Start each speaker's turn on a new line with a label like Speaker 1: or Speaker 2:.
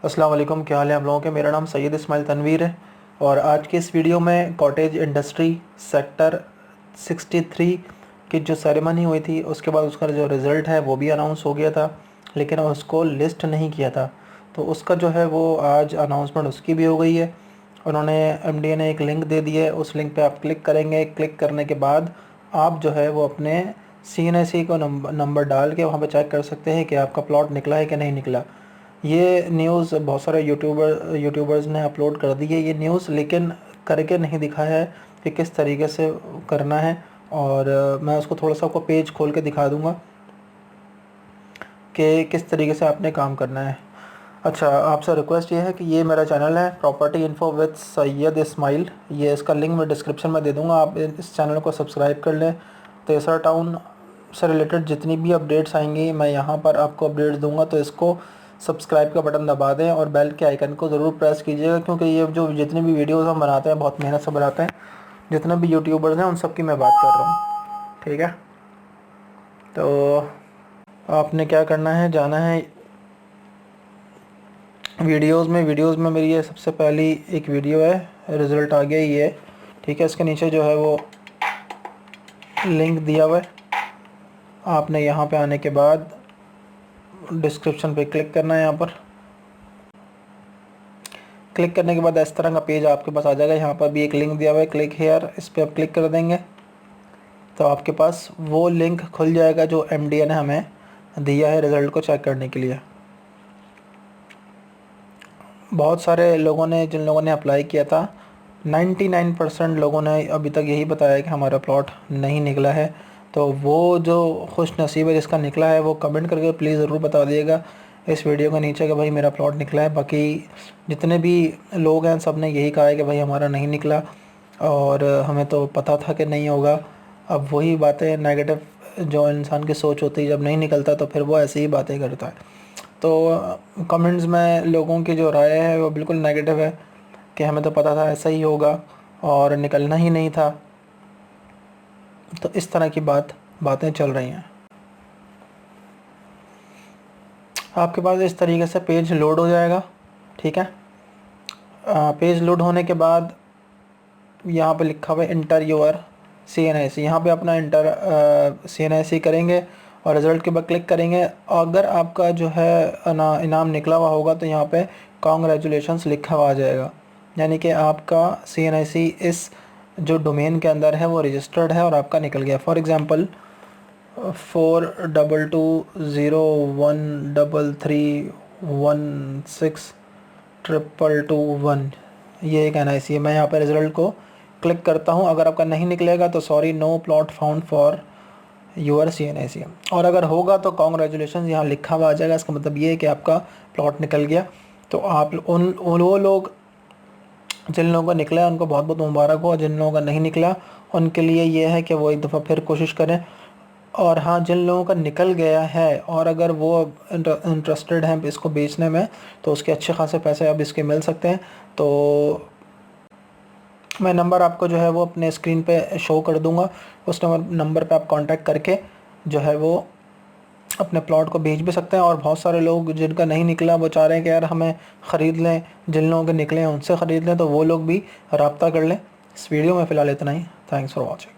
Speaker 1: अस्सलाम वालेकुम, क्या हाल है आप लोगों के। मेरा नाम सैयद इस्माइल तनवीर है और आज की इस वीडियो में कॉटेज इंडस्ट्री सेक्टर 63 की जो सेरेमनी हुई थी उसके बाद उसका जो रिज़ल्ट है वो भी अनाउंस हो गया था, लेकिन उसको लिस्ट नहीं किया था। तो उसका जो है वो आज अनाउंसमेंट उसकी भी हो गई है। उन्होंने एमडीए ने एक लिंक दे दी है, उस लिंक पे आप क्लिक करेंगे। क्लिक करने के बाद आप जो है वो अपने CNIC को नंबर डाल के वहाँ पे चेक कर सकते हैं कि आपका प्लॉट निकला है कि नहीं निकला। ये न्यूज़ बहुत सारे यूट्यूबर्स ने अपलोड कर दी है ये न्यूज़, लेकिन करके नहीं दिखाया है कि किस तरीके से करना है। और मैं उसको थोड़ा सा आपको पेज खोल के दिखा दूँगा कि किस तरीके से आपने काम करना है। अच्छा, आपसे रिक्वेस्ट ये है कि ये मेरा चैनल है property info with Syed Ismail, ये इसका लिंक मैं डिस्क्रिप्शन में दे दूँगा। आप इस चैनल को सब्सक्राइब कर लें। तेसरा टाउन से रिलेटेड जितनी भी अपडेट्स आएंगी मैं यहाँ पर आपको अपडेट्स दूँगा, तो इसको सब्सक्राइब का बटन दबा दें और बेल के आइकन को ज़रूर प्रेस कीजिएगा, क्योंकि ये जो जितनी भी वीडियोज़ हम बनाते हैं बहुत मेहनत से बनाते हैं। जितने भी यूट्यूबर्स हैं उन सब की मैं बात कर रहा हूँ, ठीक है। तो आपने क्या करना है, जाना है वीडियोस में मेरी ये सबसे पहली एक वीडियो है, रिज़ल्ट आ गया ये, ठीक है। इसके नीचे जो है वो लिंक दिया हुआ है। आपने यहाँ पे आने के बाद डिस्क्रिप्शन पे क्लिक करना है। यहाँ पर क्लिक करने के बाद इस तरह का पेज आपके पास आ जाएगा। यहाँ पर भी एक लिंक दिया हुआ है, क्लिक हेयर, इस पर आप क्लिक कर देंगे तो आपके पास वो लिंक खुल जाएगा जो एमडीए ने हमें दिया है रिज़ल्ट को चेक करने के लिए। बहुत सारे लोगों ने, जिन लोगों ने अप्लाई किया था, 99% लोगों ने अभी तक यही बताया कि हमारा प्लॉट नहीं निकला है। तो वो जो खुश नसीब है जिसका निकला है वो कमेंट करके प्लीज़ ज़रूर बता दिएगा इस वीडियो के नीचे कि भाई मेरा प्लॉट निकला है। बाकी जितने भी लोग हैं सब ने यही कहा है कि भाई हमारा नहीं निकला और हमें तो पता था कि नहीं होगा। अब वही बातें नेगेटिव जो इंसान की सोच होती है, जब नहीं निकलता तो फिर वो ऐसी ही बातें करता है। तो कमेंट्स में लोगों की जो राय है वो बिल्कुल नेगेटिव है कि हमें तो पता था ऐसा ही होगा और निकलना ही नहीं था। तो इस तरह की बातें चल रही हैं। आपके पास इस तरीके से पेज लोड हो जाएगा, ठीक है। पेज लोड होने के बाद यहाँ पे लिखा हुआ है इंटर योर CNIC, यहाँ पे अपना इंटर CNIC करेंगे और रिज़ल्ट के बाद क्लिक करेंगे। अगर आपका जो है ना इनाम निकला हुआ होगा तो यहाँ पे कॉन्ग्रेचुलेशंस लिखा हुआ आ जाएगा, यानी कि आपका CNIC इस जो डोमेन के अंदर है वो रजिस्टर्ड है और आपका निकल गया। फॉर एग्ज़ाम्पल 422213162221, ये एक NIC है। मैं यहाँ पर रिज़ल्ट को क्लिक करता हूँ। अगर आपका नहीं निकलेगा तो sorry, no plot found for your CNIC, और अगर होगा तो कॉन्ग्रेचुलेशन यहाँ लिखा हुआ आ जाएगा। इसका मतलब ये है कि आपका प्लॉट निकल गया। तो आप वो लोग, जिन लोगों का निकला है उनको बहुत बहुत मुबारक हो, जिन लोगों का नहीं निकला उनके लिए ये है कि वो एक दफ़ा फिर कोशिश करें। और हाँ, जिन लोगों का निकल गया है और अगर वो इंटरेस्टेड हैं इसको बेचने में तो उसके अच्छे खासे पैसे अब इसके मिल सकते हैं। तो मैं नंबर आपको जो है वो अपने स्क्रीन पे शो कर दूंगा। उस नंबर पे आप कांटेक्ट करके जो है वो अपने प्लॉट को बेच भी सकते हैं। और बहुत सारे लोग जिनका नहीं निकला वो चाह रहे हैं कि यार हमें ख़रीद लें, जिन लोगों के निकले हैं उनसे ख़रीद लें, तो वो लोग भी रब्ता कर लें। इस वीडियो में फ़िलहाल इतना ही। Thanks for watching.